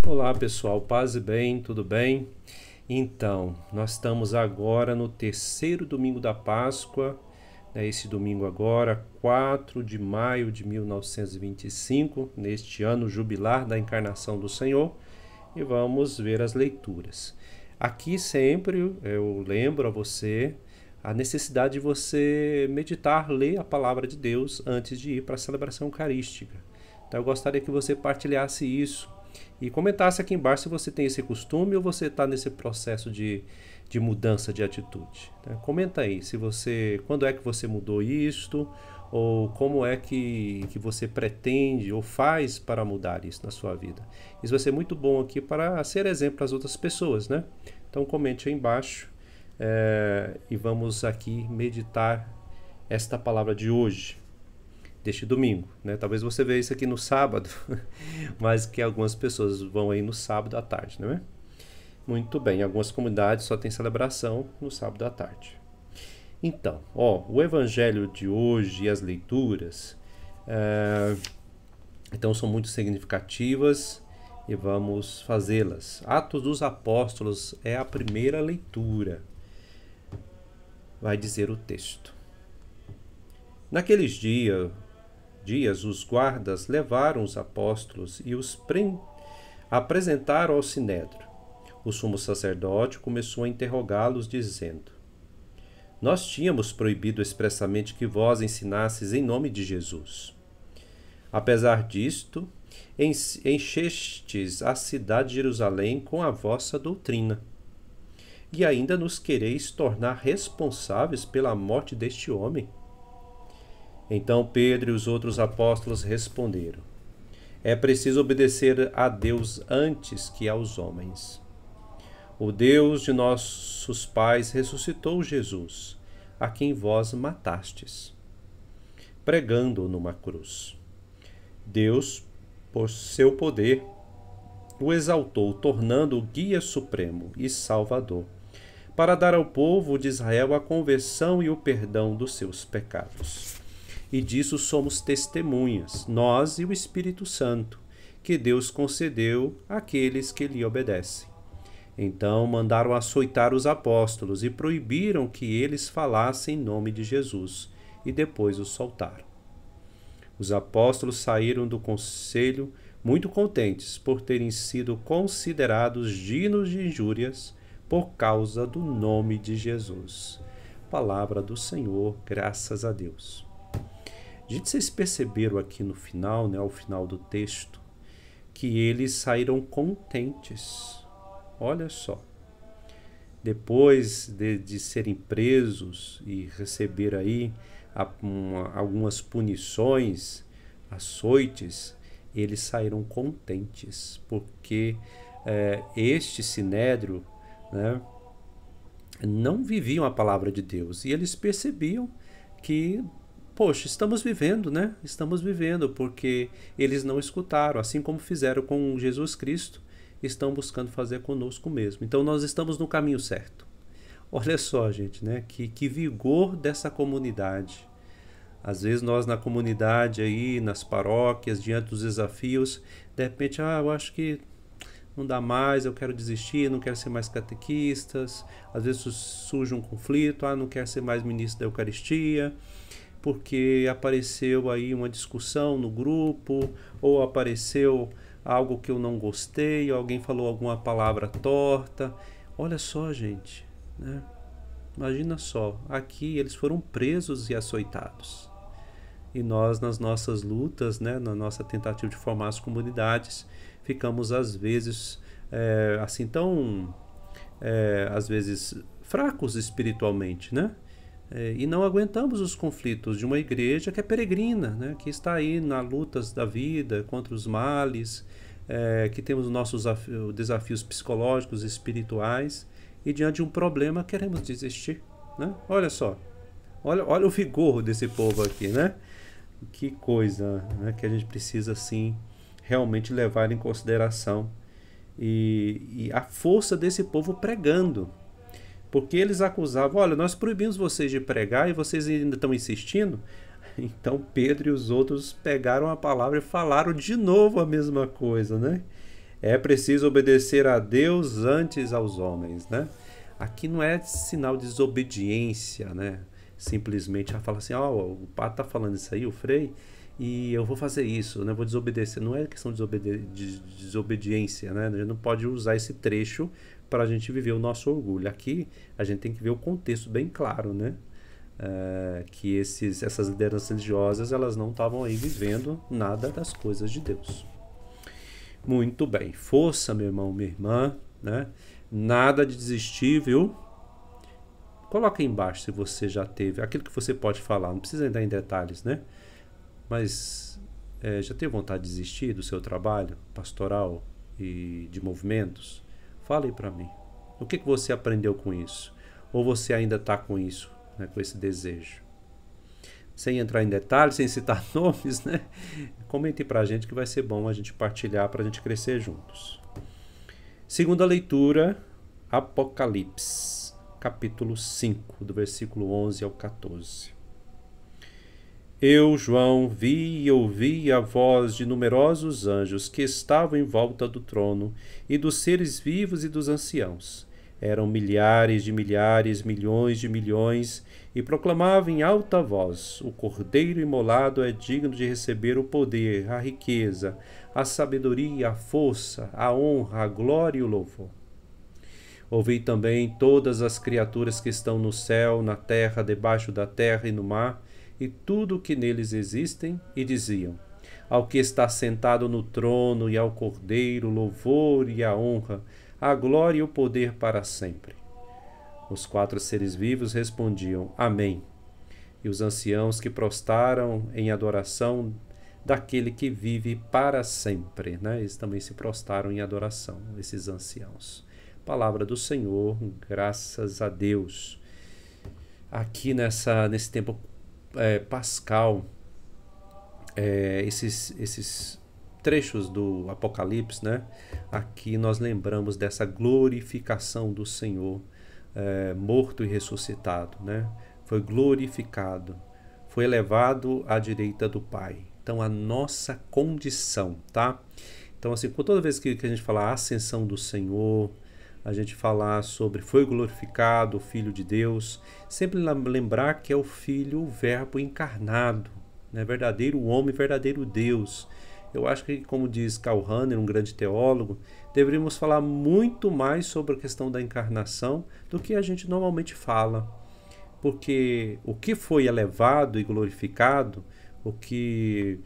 Olá pessoal, paz e bem, tudo bem? Então, nós estamos agora no terceiro domingo da Páscoa, né? Esse domingo agora, 4 de maio de 1925, neste ano jubilar da encarnação do Senhor, e vamos ver as leituras. Aqui sempre eu lembro a você a necessidade de você meditar, ler a palavra de Deus antes de ir para a celebração eucarística. Então eu gostaria que você partilhasse isso e comentasse aqui embaixo se você tem esse costume ou você está nesse processo de mudança de atitude. Né? Comenta aí se você, quando é que você mudou isto, ou como é que você pretende ou faz para mudar isso na sua vida. Isso vai ser muito bom aqui para ser exemplo para as outras pessoas, né? Então comente aí embaixo e vamos aqui meditar esta palavra de hoje, deste domingo, né? Talvez você veja isso aqui no sábado, mas que algumas pessoas vão aí no sábado à tarde, não é? Muito bem, algumas comunidades só tem celebração no sábado à tarde. Então, o evangelho de hoje e as leituras, então são muito significativas e vamos fazê-las. Atos dos Apóstolos é a primeira leitura, vai dizer o texto. Naqueles dias os guardas levaram os apóstolos e os apresentaram ao sinédrio. O sumo sacerdote começou a interrogá-los, dizendo: Nós tínhamos proibido expressamente que vós ensinasseis em nome de Jesus. Apesar disto, enchestes a cidade de Jerusalém com a vossa doutrina. E ainda nos quereis tornar responsáveis pela morte deste homem? Então Pedro e os outros apóstolos responderam: É preciso obedecer a Deus antes que aos homens. O Deus de nossos pais ressuscitou Jesus, a quem vós matastes, pregando-o numa cruz. Deus, por seu poder, o exaltou, tornando-o guia supremo e salvador, para dar ao povo de Israel a conversão e o perdão dos seus pecados. E disso somos testemunhas, nós e o Espírito Santo, que Deus concedeu àqueles que lhe obedecem. Então mandaram açoitar os apóstolos e proibiram que eles falassem em nome de Jesus, e depois os soltaram. Os apóstolos saíram do conselho muito contentes por terem sido considerados dignos de injúrias por causa do nome de Jesus. Palavra do Senhor, graças a Deus. Gente, vocês perceberam aqui no final, né, ao final do texto, que eles saíram contentes. Olha só. Depois de serem presos e receber aí algumas punições, açoites, eles saíram contentes, porque este sinédrio, né, não viviam a palavra de Deus, e eles percebiam que, poxa, estamos vivendo, né? Estamos vivendo, porque eles não escutaram, assim como fizeram com Jesus Cristo, estão buscando fazer conosco mesmo. Então nós estamos no caminho certo. Olha só, gente, né? Que vigor dessa comunidade. Às vezes nós na comunidade aí, nas paróquias, diante dos desafios, de repente, eu acho que não dá mais, eu quero desistir, não quero ser mais catequistas. Às vezes surge um conflito, não quero ser mais ministro da Eucaristia, porque apareceu aí uma discussão no grupo, ou apareceu algo que eu não gostei, ou alguém falou alguma palavra torta. Olha só, gente, né? Imagina só, aqui eles foram presos e açoitados. E nós, nas nossas lutas, né, na nossa tentativa de formar as comunidades, ficamos às vezes assim tão às vezes fracos espiritualmente, né? E não aguentamos os conflitos de uma igreja que é peregrina, né? Que está aí nas lutas da vida, contra os males, que temos nossos desafios psicológicos e espirituais, e diante de um problema queremos desistir, né? Olha só, olha o vigor desse povo aqui, né? Que coisa, né? Que a gente precisa, assim, realmente levar em consideração. E a força desse povo pregando, porque eles acusavam: olha, nós proibimos vocês de pregar e vocês ainda estão insistindo. Então Pedro e os outros pegaram a palavra e falaram de novo a mesma coisa, né? É preciso obedecer a Deus antes aos homens, né? Aqui não é sinal de desobediência, né? Simplesmente ela fala assim, ó, o padre tá falando isso aí, o Frei, e eu vou fazer isso, né? Vou desobedecer. Não é questão de desobediência, né? A gente não pode usar esse trecho para a gente viver o nosso orgulho. Aqui a gente tem que ver o contexto bem claro, né? Que essas lideranças religiosas, elas não estavam aí vivendo nada das coisas de Deus. Muito bem, força, meu irmão, minha irmã, né? Nada de desistir, viu? Coloca aí embaixo se você já teve, aquilo que você pode falar, não precisa entrar em detalhes, né? Mas já teve vontade de desistir do seu trabalho pastoral e de movimentos? Fala aí para mim. O que você aprendeu com isso? Ou você ainda está com isso, né, com esse desejo? Sem entrar em detalhes, sem citar nomes, né? Comente pra gente que vai ser bom a gente partilhar para a gente crescer juntos. Segunda leitura, Apocalipse, capítulo 5, do versículo 11 ao 14. Eu, João, vi e ouvi a voz de numerosos anjos que estavam em volta do trono e dos seres vivos e dos anciãos. Eram milhares, milhões de milhões, e proclamavam em alta voz: o Cordeiro imolado é digno de receber o poder, a riqueza, a sabedoria, a força, a honra, a glória e o louvor. Ouvi também todas as criaturas que estão no céu, na terra, debaixo da terra e no mar, e tudo o que neles existem, e diziam: ao que está sentado no trono e ao Cordeiro, louvor e a honra, a glória e o poder para sempre. Os 4 seres vivos respondiam: Amém. E os anciãos que prostraram em adoração daquele que vive para sempre, né? Eles também se prostraram em adoração, esses anciãos. Palavra do Senhor, graças a Deus. Aqui nesse tempo pascal, esses trechos do Apocalipse, né? Aqui nós lembramos dessa glorificação do Senhor, morto e ressuscitado, né? Foi glorificado, foi elevado à direita do Pai. Então a nossa condição, tá? Então assim, toda vez que a gente fala a ascensão do Senhor, a gente falar sobre foi glorificado o Filho de Deus, sempre lembrar que é o Filho, o Verbo encarnado, né? Verdadeiro homem, verdadeiro Deus. Eu acho que, como diz Karl Rahner, um grande teólogo, deveríamos falar muito mais sobre a questão da encarnação do que a gente normalmente fala. Porque o que foi elevado e glorificado, o que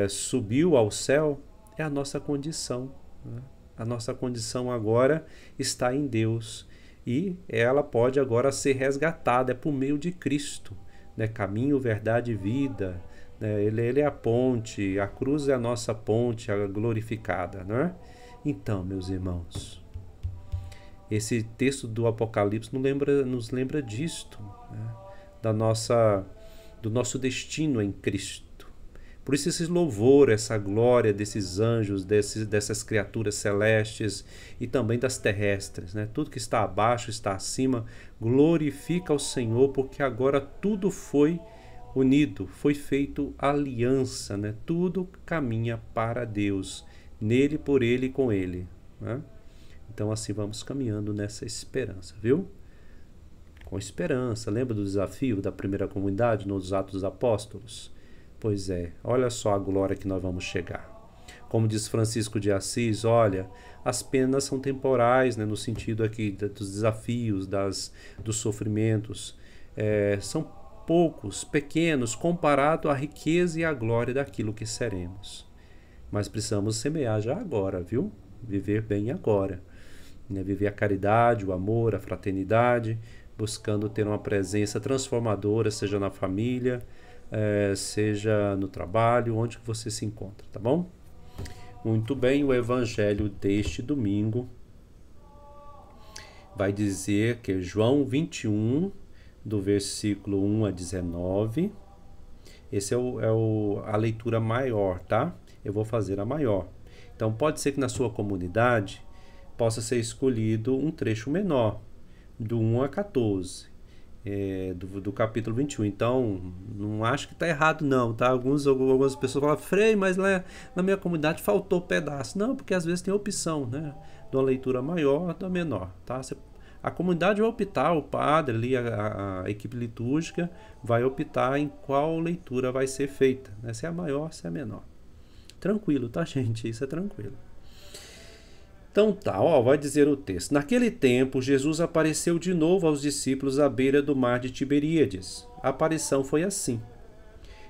subiu ao céu, é a nossa condição, né? A nossa condição agora está em Deus e ela pode agora ser resgatada, é por meio de Cristo, né? Caminho, verdade e vida, né? Ele é a ponte, a cruz é a nossa ponte, a glorificada, não é? Então, meus irmãos, esse texto do Apocalipse nos lembra disto, né? Do nosso destino em Cristo. Por isso esse louvor, essa glória desses anjos, dessas criaturas celestes e também das terrestres, né? Tudo que está abaixo, está acima, glorifica o Senhor, porque agora tudo foi unido, foi feito aliança, né? Tudo caminha para Deus, nele, por ele e com ele, né? Então assim vamos caminhando nessa esperança, viu? Com esperança. Lembra do desafio da primeira comunidade nos Atos dos Apóstolos? Pois é, olha só a glória que nós vamos chegar. Como diz Francisco de Assis, olha, as penas são temporais, né, no sentido aqui dos desafios, dos sofrimentos. São poucos, pequenos, comparado à riqueza e à glória daquilo que seremos. Mas precisamos semear já agora, viu? Viver bem agora. Né? Viver a caridade, o amor, a fraternidade, buscando ter uma presença transformadora, seja na família, seja no trabalho, onde que você se encontra, tá bom? Muito bem, o evangelho deste domingo vai dizer que é João 21, do versículo 1 a 19. Esse é a leitura maior, tá? Eu vou fazer a maior. Então pode ser que na sua comunidade possa ser escolhido um trecho menor, do 1 a 14. do capítulo 21. Então, não acho que está errado não, tá? Algumas pessoas falam, Frei, mas lá na minha comunidade faltou pedaço. Não, porque às vezes tem opção, né? De uma leitura maior ou da menor, tá? A comunidade vai optar, o padre ali, a equipe litúrgica vai optar em qual leitura vai ser feita, né? Se é a maior, se é a menor. Tranquilo, tá, gente? Isso é tranquilo. Então tá, vai dizer o texto. Naquele tempo, Jesus apareceu de novo aos discípulos à beira do mar de Tiberíades. A aparição foi assim.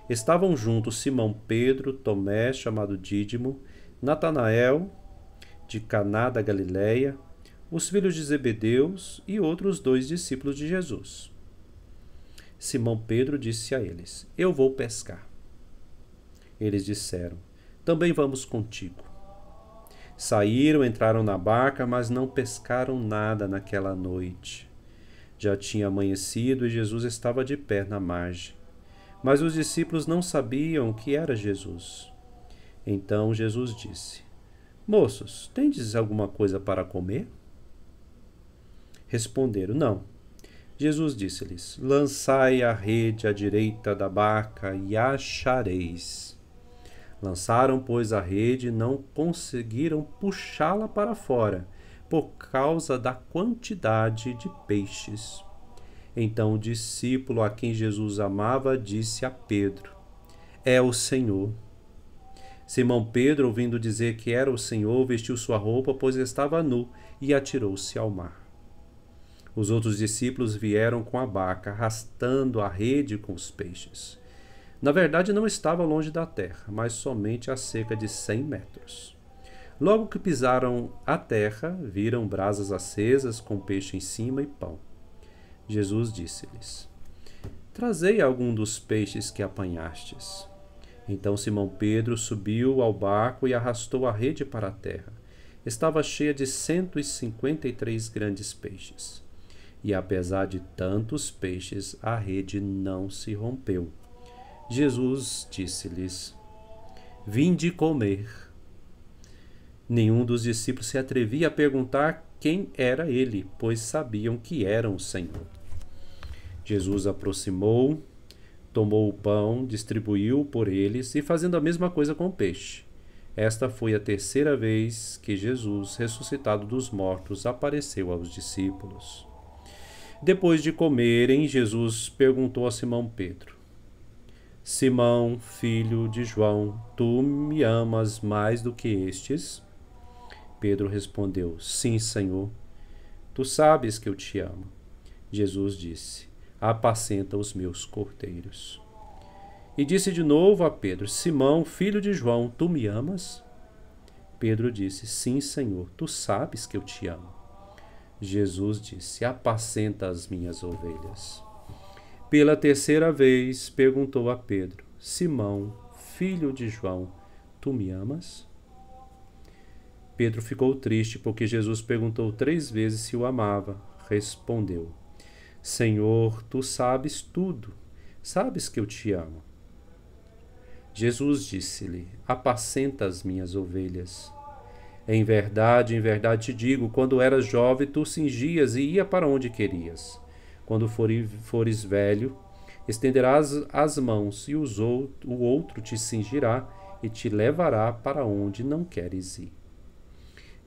Estavam juntos Simão Pedro, Tomé, chamado Dídimo, Natanael, de Caná da Galileia, os filhos de Zebedeus e outros 2 discípulos de Jesus. Simão Pedro disse a eles, eu vou pescar. Eles disseram, também vamos contigo. Saíram, entraram na barca, mas não pescaram nada naquela noite. Já tinha amanhecido e Jesus estava de pé na margem. Mas os discípulos não sabiam que era Jesus. Então Jesus disse, moços, tendes alguma coisa para comer? Responderam, não. Jesus disse-lhes, lançai a rede à direita da barca e achareis. Lançaram, pois, a rede e não conseguiram puxá-la para fora, por causa da quantidade de peixes. Então o discípulo a quem Jesus amava disse a Pedro, é o Senhor. Simão Pedro, ouvindo dizer que era o Senhor, vestiu sua roupa, pois estava nu, e atirou-se ao mar. Os outros discípulos vieram com a barca, arrastando a rede com os peixes. Na verdade, não estava longe da terra, mas somente a cerca de 100 metros. Logo que pisaram a terra, viram brasas acesas com peixe em cima e pão. Jesus disse-lhes, trazei algum dos peixes que apanhastes. Então Simão Pedro subiu ao barco e arrastou a rede para a terra. Estava cheia de 153 grandes peixes. E apesar de tantos peixes, a rede não se rompeu. Jesus disse-lhes, vinde comer. Nenhum dos discípulos se atrevia a perguntar quem era ele, pois sabiam que era o Senhor. Jesus aproximou, tomou o pão, distribuiu por eles e fazendo a mesma coisa com o peixe. Esta foi a terceira vez que Jesus, ressuscitado dos mortos, apareceu aos discípulos. Depois de comerem, Jesus perguntou a Simão Pedro, Simão, filho de João, tu me amas mais do que estes? Pedro respondeu, sim, Senhor, tu sabes que eu te amo. Jesus disse, apacenta os meus cordeiros. E disse de novo a Pedro, Simão, filho de João, tu me amas? Pedro disse, sim, Senhor, tu sabes que eu te amo. Jesus disse, apacenta as minhas ovelhas. Pela terceira vez perguntou a Pedro, Simão, filho de João, tu me amas? Pedro ficou triste porque Jesus perguntou 3 vezes se o amava. Respondeu, Senhor, tu sabes tudo, sabes que eu te amo. Jesus disse-lhe, apacenta as minhas ovelhas. Em verdade te digo, quando eras jovem, tu cingias e ia para onde querias. Quando fores velho, estenderás as mãos e o outro te cingirá e te levará para onde não queres ir.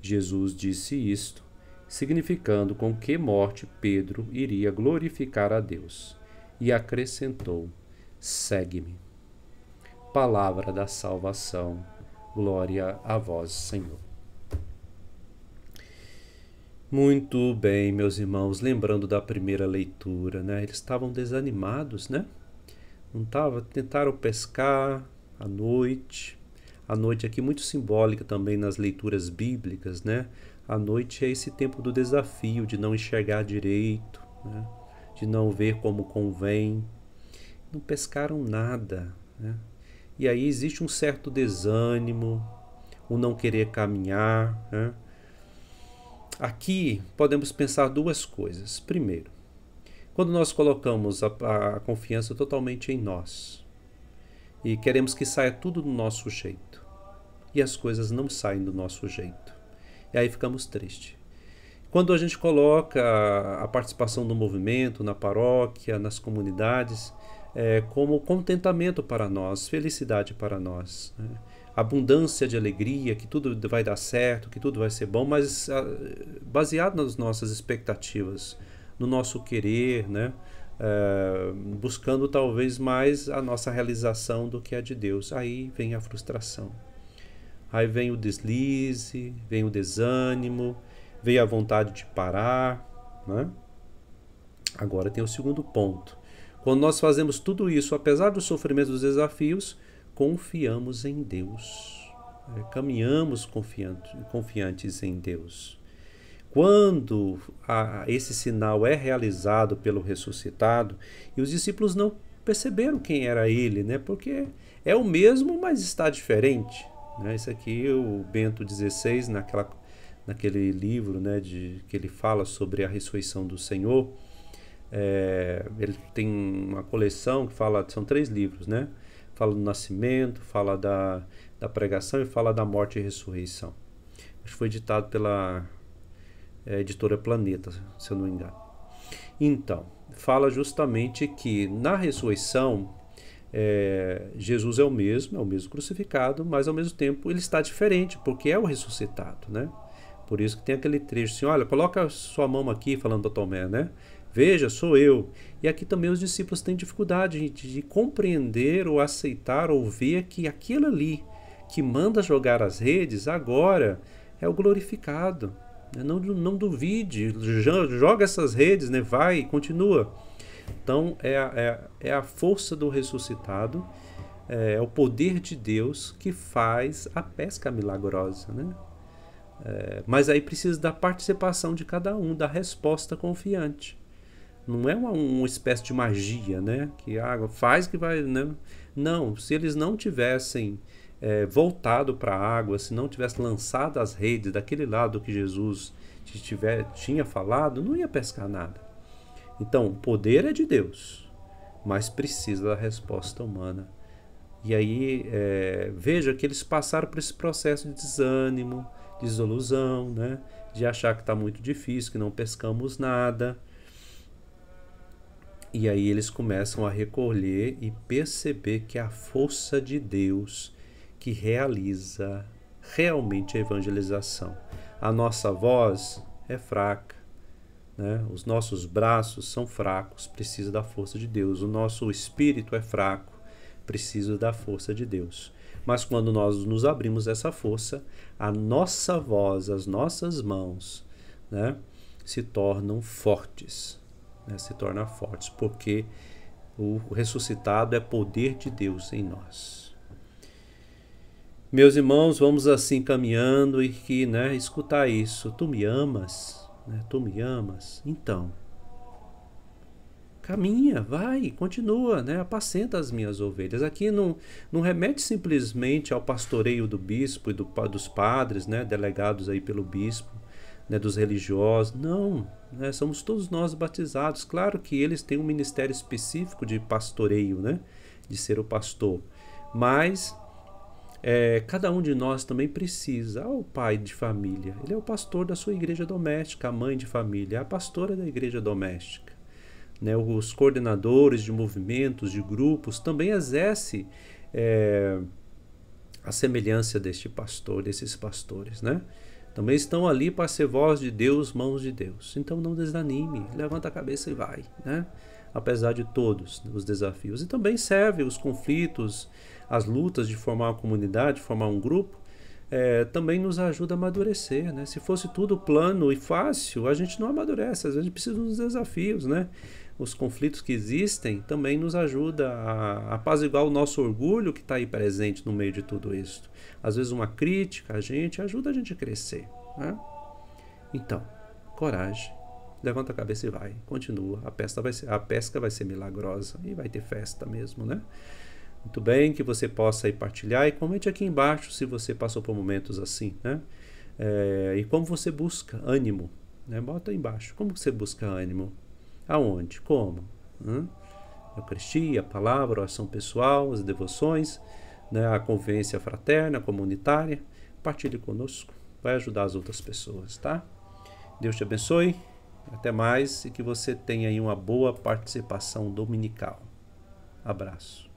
Jesus disse isto, significando com que morte Pedro iria glorificar a Deus, e acrescentou, segue-me. Palavra da salvação, glória a vós, Senhor. Muito bem, meus irmãos, lembrando da primeira leitura, né? Eles estavam desanimados, né? Tentaram pescar à noite. A noite aqui muito simbólica também nas leituras bíblicas, né? A noite é esse tempo do desafio, de não enxergar direito, né? De não ver como convém. Não pescaram nada, né? E aí existe um certo desânimo, o não querer caminhar, né? Aqui podemos pensar 2 coisas. Primeiro, quando nós colocamos a confiança totalmente em nós e queremos que saia tudo do nosso jeito e as coisas não saem do nosso jeito, e aí ficamos tristes. Quando a gente coloca a participação do movimento na paróquia, nas comunidades, como contentamento para nós, felicidade para nós, né? Abundância de alegria, que tudo vai dar certo, que tudo vai ser bom, mas baseado nas nossas expectativas, no nosso querer, né? Buscando talvez mais a nossa realização do que a de Deus. Aí vem a frustração, aí vem o deslize, vem o desânimo, vem a vontade de parar, né? Agora tem o segundo ponto. Quando nós fazemos tudo isso, apesar do sofrimento dos desafios, confiamos em Deus. Caminhamos confiantes em Deus. Quando esse sinal é realizado pelo ressuscitado, e os discípulos não perceberam quem era ele, né? Porque é o mesmo, mas está diferente, né? Isso aqui, o Bento XVI, naquele livro, né, que ele fala sobre a ressurreição do Senhor, ele tem uma coleção que fala, são 3 livros, né? Fala do nascimento, fala da pregação e fala da morte e ressurreição. Acho que foi editado pela editora Planeta, se eu não me engano. Então, fala justamente que na ressurreição Jesus é o mesmo crucificado, mas ao mesmo tempo ele está diferente, porque é o ressuscitado, né? Por isso que tem aquele trecho assim, olha, coloca sua mão aqui, falando a Tomé, né? Veja, sou eu. E aqui também os discípulos têm dificuldade de compreender ou aceitar ou ver que aquilo ali que manda jogar as redes agora é o glorificado. Não duvide, joga essas redes, né? Vai, continua. Então é a força do ressuscitado, é o poder de Deus que faz a pesca milagrosa, né? Mas aí precisa da participação de cada um, da resposta confiante. Não é uma espécie de magia, né? Que a água faz que vai, né? Não, se eles não tivessem voltado para a água, se não tivessem lançado as redes daquele lado que Jesus tinha falado, não ia pescar nada. Então, o poder é de Deus, mas precisa da resposta humana. E aí, veja que eles passaram por esse processo de desânimo, desilusão, né? De achar que está muito difícil, que não pescamos nada. E aí eles começam a recolher e perceber que é a força de Deus que realiza realmente a evangelização. A nossa voz é fraca, né? Os nossos braços são fracos, precisa da força de Deus. O nosso espírito é fraco, precisa da força de Deus. Mas quando nós nos abrimos essa força, a nossa voz, as nossas mãos, né, se tornam fortes. Se torna fortes, porque o ressuscitado é poder de Deus em nós. Meus irmãos, vamos assim caminhando e que, né, escutar isso. Tu me amas, né? Tu me amas. Então, caminha, vai, continua, né? Apacenta as minhas ovelhas. Aqui não remete simplesmente ao pastoreio do bispo e dos padres, né, delegados aí pelo bispo, né, dos religiosos. Não, né, somos todos nós batizados. Claro que eles têm um ministério específico de pastoreio, né, de ser o pastor, mas cada um de nós também precisa. O pai de família, ele é o pastor da sua igreja doméstica. A mãe de família é a pastora da igreja doméstica, né? Os coordenadores de movimentos, de grupos, também exercem a semelhança deste pastor, desses pastores, né? Também estão ali para ser voz de Deus, mãos de Deus. Então não desanime, levanta a cabeça e vai, né? Apesar de todos os desafios. E também serve os conflitos, as lutas de formar uma comunidade, formar um grupo, também nos ajuda a amadurecer, né? Se fosse tudo plano e fácil, a gente não amadurece, às vezes precisa dos desafios, né? Os conflitos que existem também nos ajuda a apaziguar o nosso orgulho que está aí presente no meio de tudo isso. Às vezes uma crítica ajuda a gente a crescer, né? Então, coragem, levanta a cabeça e vai, continua. A pesca vai ser milagrosa e vai ter festa mesmo, né? Muito bem, que você possa aí partilhar e comente aqui embaixo se você passou por momentos assim, né? E como você busca ânimo, né? Bota aí embaixo, como você busca ânimo? Aonde? Como? Eucaristia, a palavra, a oração pessoal, as devoções, né? A convivência fraterna, comunitária. Partilhe conosco, vai ajudar as outras pessoas, tá? Deus te abençoe, até mais e que você tenha aí uma boa participação dominical. Abraço.